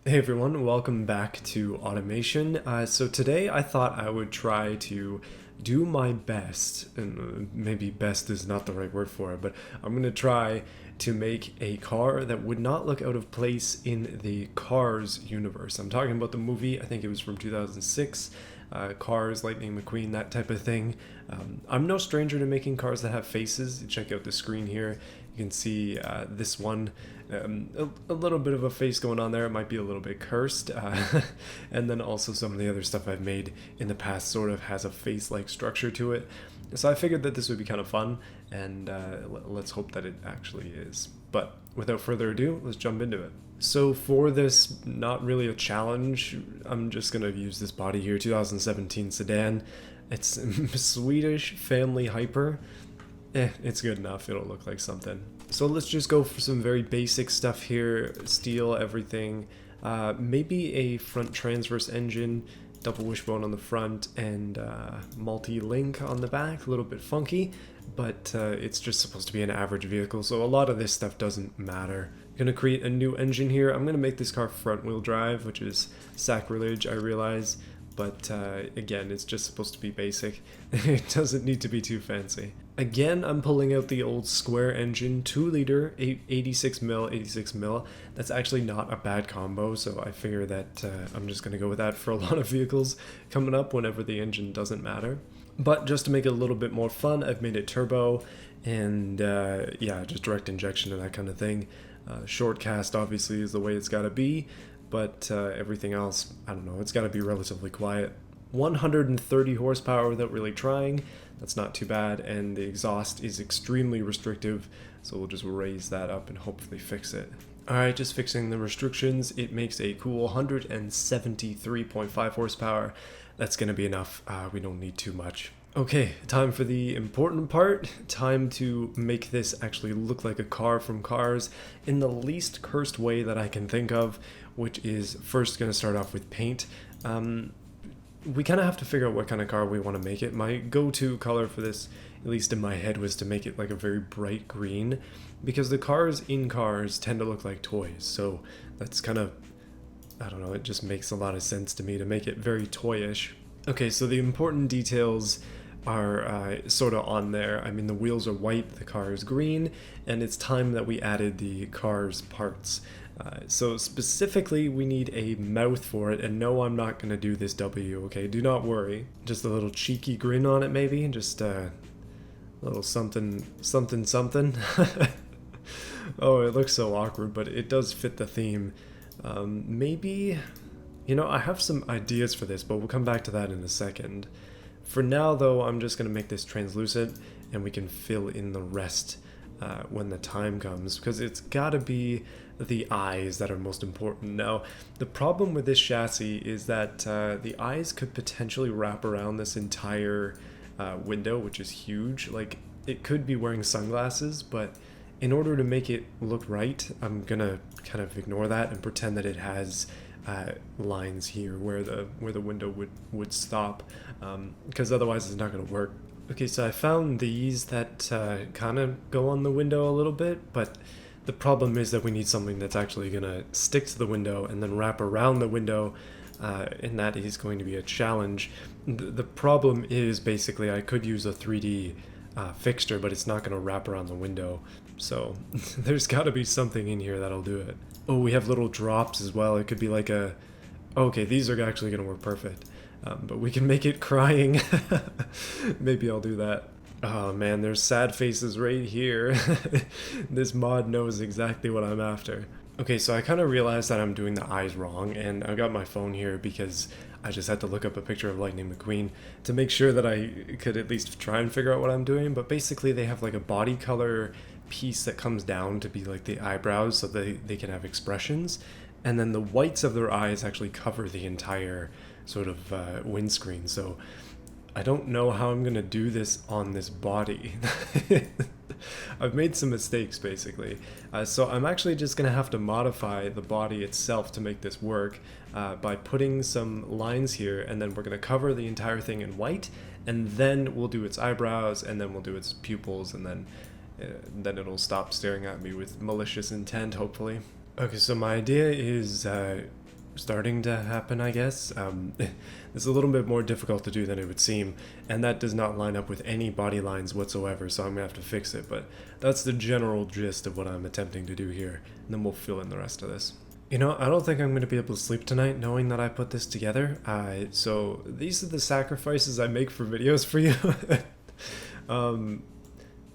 Hey everyone, welcome back to automation. So today I thought I would try to do my best, and maybe best is not the right word for it, but I'm going to try to make a car that would not look out of place in the Cars universe. I'm talking about the movie, I think it was from 2006, Cars, Lightning McQueen, that type of thing. I'm no stranger to making cars that have faces. Check out the screen here. You can see this one, a little bit of a face going on there. It might be a little bit cursed. And then also some of the other stuff I've made in the past sort of has a face-like structure to it. So I figured that this would be kind of fun, and let's hope that it actually is. But without further ado, let's jump into it. So for this, not really a challenge, I'm just going to use this body here, 2017 sedan. It's Swedish Family Hyper. It's good enough. It'll look like something. So let's just go for some very basic stuff here. Steel, everything. Maybe a front transverse engine, double wishbone on the front, and multi-link on the back. A little bit funky, but it's just supposed to be an average vehicle, so a lot of this stuff doesn't matter. I'm going to create a new engine here. I'm going to make this car front-wheel drive, which is sacrilege, I realize. But again, it's just supposed to be basic. It doesn't need to be too fancy. Again, I'm pulling out the old square engine, 2 liter, 86 mil, 86 mil. That's actually not a bad combo, so I figure that I'm just going to go with that for a lot of vehicles coming up whenever the engine doesn't matter. But just to make it a little bit more fun, I've made it turbo, and yeah, just direct injection and that kind of thing. Short cast obviously is the way it's got to be, but everything else, I don't know, it's got to be relatively quiet. 130 horsepower without really trying, that's not too bad, and the exhaust is extremely restrictive, so we'll just raise that up and hopefully fix it. Alright, just fixing the restrictions, it makes a cool 173.5 horsepower. That's going to be enough, we don't need too much. Okay, time for the important part. Time to make this actually look like a car from Cars in the least cursed way that I can think of, which is first going to start off with paint. We kind of have to figure out what kind of car we want to make it. My go-to color for this, at least in my head, was to make it like a very bright green, because the cars in Cars tend to look like toys, so that's kind of, I don't know, it just makes a lot of sense to me to make it very toyish. Okay, so the important details are sort of on there. I mean, the wheels are white, the car is green, and it's time that we added the car's parts. So specifically, we need a mouth for it, and no, I'm not going to do this W, okay? Do not worry. Just a little cheeky grin on it, maybe? Just a little something, something, something. Oh, it looks so awkward, but it does fit the theme. Maybe, you know, I have some ideas for this, but we'll come back to that in a second. For now, though, I'm just going to make this translucent, and we can fill in the rest when the time comes, because it's got to be the eyes that are most important. Now, the problem with this chassis is that the eyes could potentially wrap around this entire window, which is huge. Like, it could be wearing sunglasses, but in order to make it look right, I'm going to kind of ignore that and pretend that it has lines here where the window would stop, because otherwise it's not going to work. Okay, so I found these that kind of go on the window a little bit, but the problem is that we need something that's actually going to stick to the window and then wrap around the window, and that is going to be a challenge. The problem is basically I could use a 3D fixture, but it's not going to wrap around the window, so there's got to be something in here that'll do it. Oh, we have little drops as well. It could be like a... Okay, these are actually going to work perfect. But we can make it crying. Maybe I'll do that. Oh man, there's sad faces right here. This mod knows exactly what I'm after. Okay, so I kind of realized that I'm doing the eyes wrong, and I got my phone here because I just had to look up a picture of Lightning McQueen to make sure that I could at least try and figure out what I'm doing. But basically they have like a body color piece that comes down to be like the eyebrows, so they can have expressions, and then the whites of their eyes actually cover the entire sort of windscreen. So I don't know how I'm gonna do this on this body. I've made some mistakes basically, so I'm actually just gonna have to modify the body itself to make this work by putting some lines here, and then we're gonna cover the entire thing in white, and then we'll do its eyebrows, and then we'll do its pupils, and then it'll stop staring at me with malicious intent, hopefully. Okay, so my idea is starting to happen, I guess. It's a little bit more difficult to do than it would seem, and that does not line up with any body lines whatsoever, so I'm gonna have to fix it, but that's the general gist of what I'm attempting to do here, and then we'll fill in the rest of this. You know, I don't think I'm going to be able to sleep tonight knowing that I put this together. So these are the sacrifices I make for videos for you.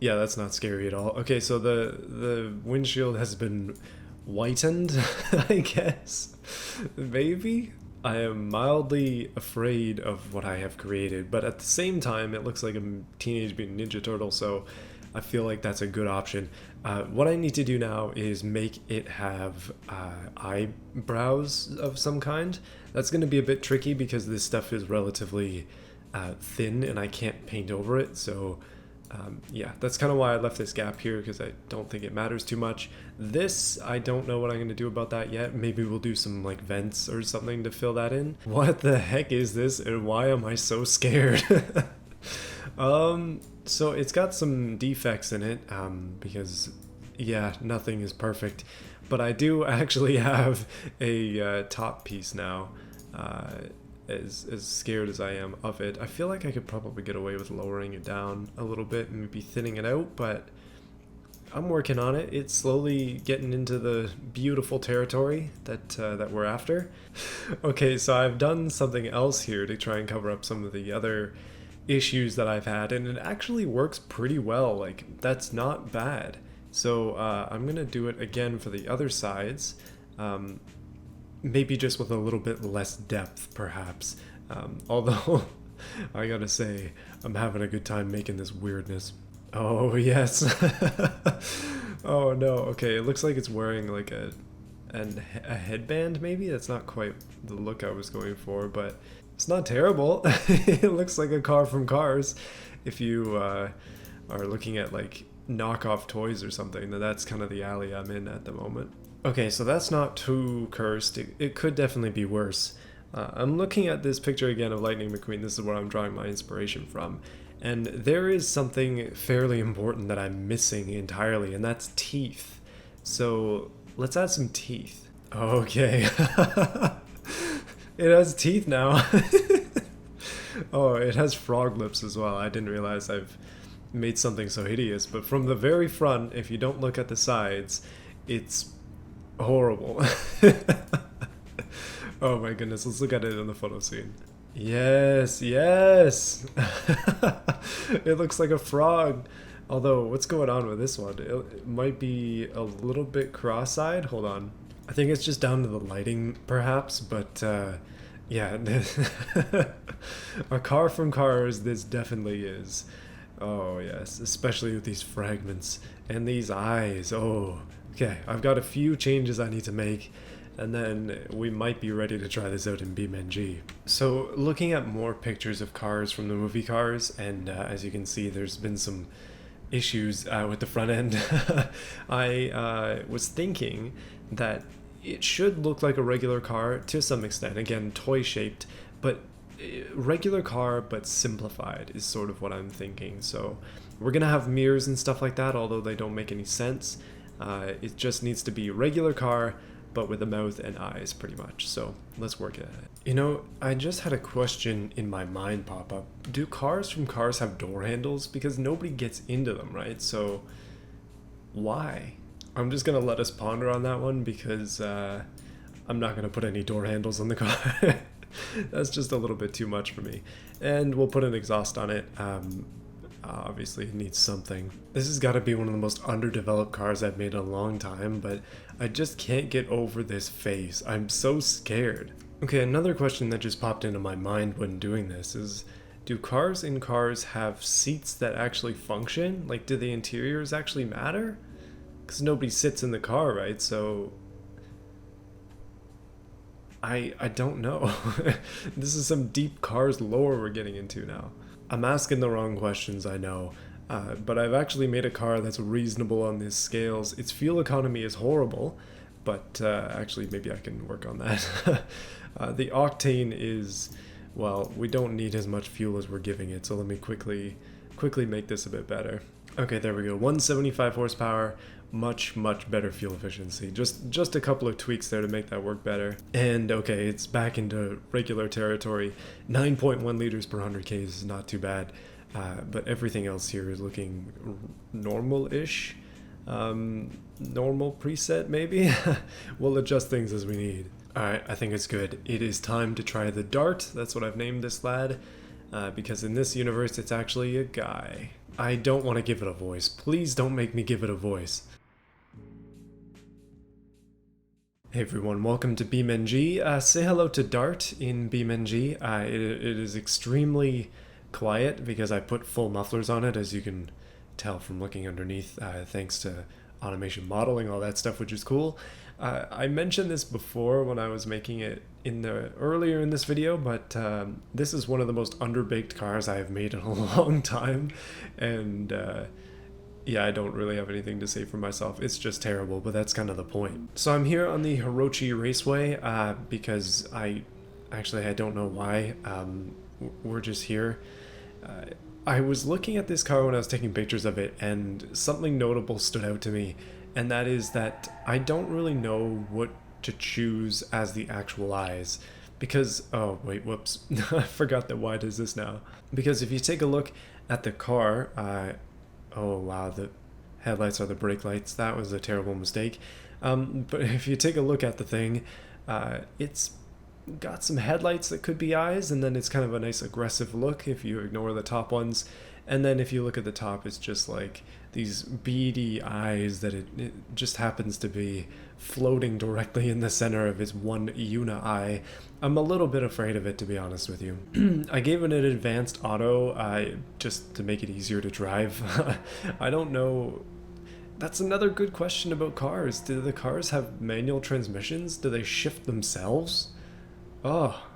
Yeah, that's not scary at all. Okay, so the windshield has been whitened, I guess. Maybe? I am mildly afraid of what I have created, but at the same time, it looks like a Teenage Mutant Ninja Turtle, so I feel like that's a good option. What I need to do now is make it have eyebrows of some kind. That's going to be a bit tricky because this stuff is relatively thin and I can't paint over it, so yeah, that's kind of why I left this gap here, because I don't think it matters too much. This, I don't know what I'm going to do about that yet. Maybe we'll do some like vents or something to fill that in. What the heck is this, and why am I so scared? So it's got some defects in it, because yeah, nothing is perfect, but I do actually have a top piece now. As scared as I am of it, I feel like I could probably get away with lowering it down a little bit and maybe thinning it out, but I'm working on it. It's slowly getting into the beautiful territory that we're after. Okay, so I've done something else here to try and cover up some of the other issues that I've had, and it actually works pretty well. Like, that's not bad. So I'm gonna do it again for the other sides. Maybe just with a little bit less depth, perhaps. Although, I gotta say, I'm having a good time making this weirdness. Oh, yes. Oh, no. Okay, it looks like it's wearing like a headband, maybe? That's not quite the look I was going for, but it's not terrible. It looks like a car from Cars. If you are looking at like knockoff toys or something, then that's kind of the alley I'm in at the moment. Okay, so that's not too cursed. It could definitely be worse. I'm looking at this picture again of Lightning McQueen. This is where I'm drawing my inspiration from. And there is something fairly important that I'm missing entirely, and that's teeth. So let's add some teeth. Okay. It has teeth now. Oh, it has frog lips as well. I didn't realize I've made something so hideous. But from the very front, if you don't look at the sides, it's horrible. Oh my goodness, let's look at it in the photo scene. Yes, yes. It looks like a frog. Although, what's going on with this one? It might be a little bit cross-eyed. Hold on. I think it's just down to the lighting, perhaps, but yeah. A car from Cars, this definitely is. Oh yes, especially with these fragments and these eyes. Oh, okay, I've got a few changes I need to make, and then we might be ready to try this out in beamng. So looking at more pictures of cars from the movie Cars, and as you can see, there's been some issues with the front end. I was thinking that it should look like a regular car to some extent, again, toy shaped, but regular car but simplified is sort of what I'm thinking. So we're gonna have mirrors and stuff like that, although they don't make any sense. It just needs to be regular car but with a mouth and eyes, pretty much. So let's work at it. You know, I just had a question in my mind pop up. Do cars from Cars have door handles? Because nobody gets into them, right? So why? I'm just gonna let us ponder on that one, because I'm not gonna put any door handles on the car. That's just a little bit too much for me. And we'll put an exhaust on it. Obviously it needs something. This has got to be one of the most underdeveloped cars I've made in a long time, but I just can't get over this face. I'm so scared. Okay, another question that just popped into my mind when doing this is, do cars in Cars have seats that actually function? Like, do the interiors actually matter? Because nobody sits in the car, right? So I don't know. This is some deep Cars lore we're getting into now. I'm asking the wrong questions, I know, but I've actually made a car that's reasonable on these scales. Its fuel economy is horrible, but actually maybe I can work on that. The octane is, well, we don't need as much fuel as we're giving it, so let me quickly make this a bit better. Okay, there we go. 175 horsepower, much better fuel efficiency. Just a couple of tweaks there to make that work better. And okay, it's back into regular territory. 9.1 liters per 100 Ks is not too bad, but everything else here is looking normal-ish. Normal preset maybe. We'll adjust things as we need. Alright, I think it's good. It is time to try the Dart. That's what I've named this lad, because in this universe it's actually a guy. I don't want to give it a voice. Please don't make me give it a voice. Hey everyone, welcome to beamng. Say hello to Dart in beamng. It is extremely quiet because I put full mufflers on it, as you can tell from looking underneath, thanks to automation modeling, all that stuff, which is cool. I mentioned this before when I was making it earlier in this video, but this is one of the most underbaked cars I have made in a long time, and yeah, I don't really have anything to say for myself. It's just terrible, but that's kind of the point. So I'm here on the Hirochi Raceway because I don't know why. We're just here. I was looking at this car when I was taking pictures of it, and something notable stood out to me, and that is that I don't really know what to choose as the actual eyes, because, oh wait, whoops, I forgot that. Why does this now? Because if you take a look at the car, oh wow, the headlights are the brake lights. That was a terrible mistake. But if you take a look at the thing, it's got some headlights that could be eyes, and then it's kind of a nice aggressive look if you ignore the top ones. And then if you look at the top, it's just like these beady eyes that it just happens to be floating directly in the center of its one una eye. I'm a little bit afraid of it, to be honest with you. I gave it an advanced auto just to make it easier to drive. I don't know. That's another good question about cars. Do the cars have manual transmissions? Do they shift themselves? Oh,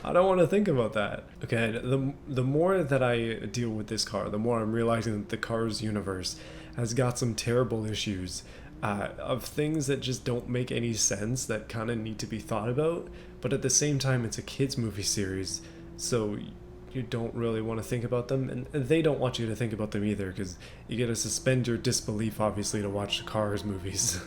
I don't want to think about that. Okay, the more that I deal with this car, the more I'm realizing that the Cars universe has got some terrible issues of things that just don't make any sense, that kind of need to be thought about, but at the same time it's a kids movie series, so you don't really want to think about them, and they don't want you to think about them either, because you gotta suspend your disbelief, obviously, to watch the Cars movies.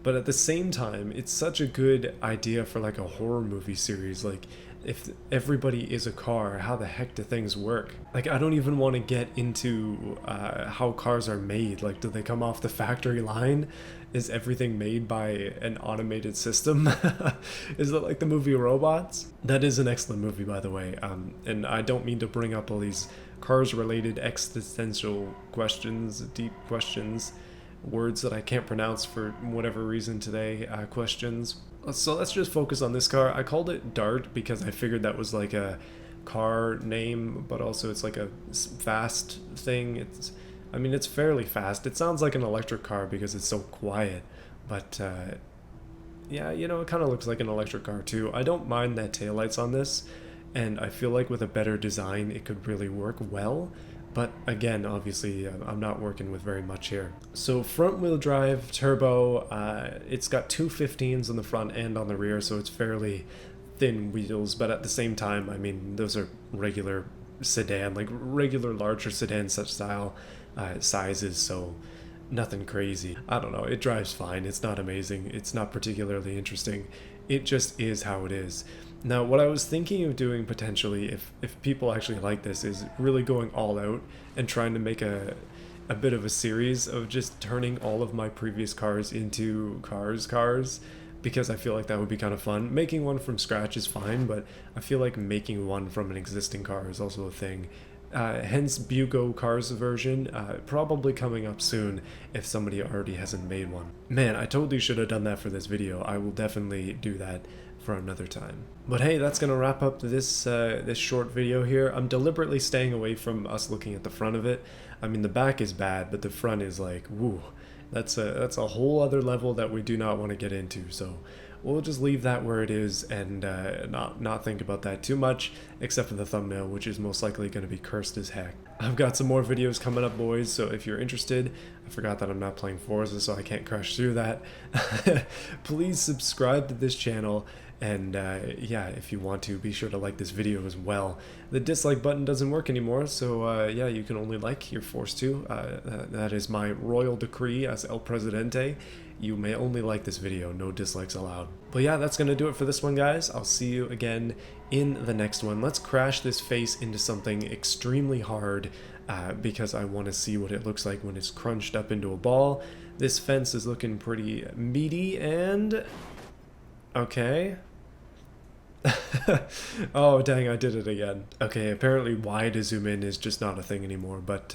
But at the same time, it's such a good idea for like a horror movie series. Like, if everybody is a car, how the heck do things work? Like, I don't even want to get into how cars are made. Like, do they come off the factory line? Is everything made by an automated system? Is it like the movie Robots? That is an excellent movie, by the way. And I don't mean to bring up all these cars-related existential questions, deep questions, words that I can't pronounce for whatever reason today, questions. So let's just focus on this car. I called it Dart because I figured that was like a car name, but also it's like a fast thing. I mean, it's fairly fast. It sounds like an electric car because it's so quiet, but yeah, you know, it kind of looks like an electric car too. I don't mind that taillights on this, and I feel like with a better design it could really work well. But again, obviously, I'm not working with very much here. So front wheel drive, turbo, it's got two 15s on the front and on the rear, so it's fairly thin wheels, but at the same time, I mean, those are regular sedan, like regular larger sedan such style sizes, so nothing crazy. I don't know, it drives fine, it's not amazing, it's not particularly interesting, it just is how it is. Now, what I was thinking of doing potentially, if people actually like this, is really going all out and trying to make a bit of a series of just turning all of my previous cars into cars, because I feel like that would be kind of fun. Making one from scratch is fine, but I feel like making one from an existing car is also a thing. Hence Bugo Cars version, probably coming up soon if somebody already hasn't made one. Man, I totally should have done that for this video. I will definitely do that for another time. But hey, that's gonna wrap up this this short video here. I'm deliberately staying away from us looking at the front of it. I mean, the back is bad, but the front is like, woo, that's a whole other level that we do not want to get into. So we'll just leave that where it is and not think about that too much, except for the thumbnail, which is most likely going to be cursed as heck. I've got some more videos coming up, boys, so if you're interested, I forgot that I'm not playing Forza, so I can't crash through that. Please subscribe to this channel, and yeah, if you want to, be sure to like this video as well. The dislike button doesn't work anymore, so yeah, you can only like, you're forced to. That is my royal decree as El Presidente. You may only like this video, no dislikes allowed. But yeah, that's gonna do it for this one, guys. I'll see you again in the next one. Let's crash this face into something extremely hard because I want to see what it looks like when it's crunched up into a ball. This fence is looking pretty meaty and... okay. Oh, dang, I did it again. Okay, apparently wide to zoom in is just not a thing anymore, but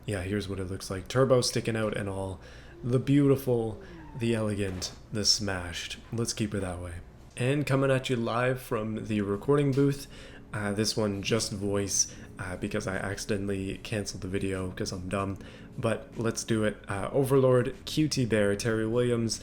yeah, here's what it looks like. Turbo sticking out and all. The beautiful, the elegant, the smashed. Let's keep it that way. And coming at you live from the recording booth, this one just voice because I accidentally canceled the video because I'm dumb, but let's do it. Overlord, QT Bear, Terry Williams,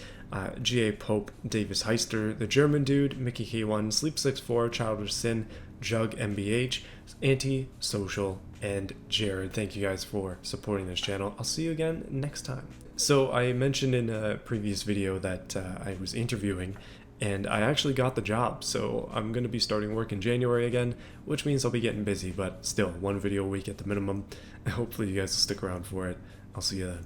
G.A. Pope, Davis Heister, The German Dude, Mickey K1, Sleep64, Childish Sin, Jug MBH, Anti-Social, and Jared. Thank you guys for supporting this channel. I'll see you again next time. So I mentioned in a previous video that I was interviewing, and I actually got the job, so I'm going to be starting work in January again, which means I'll be getting busy, but still, one video a week at the minimum. Hopefully you guys will stick around for it. I'll see you then.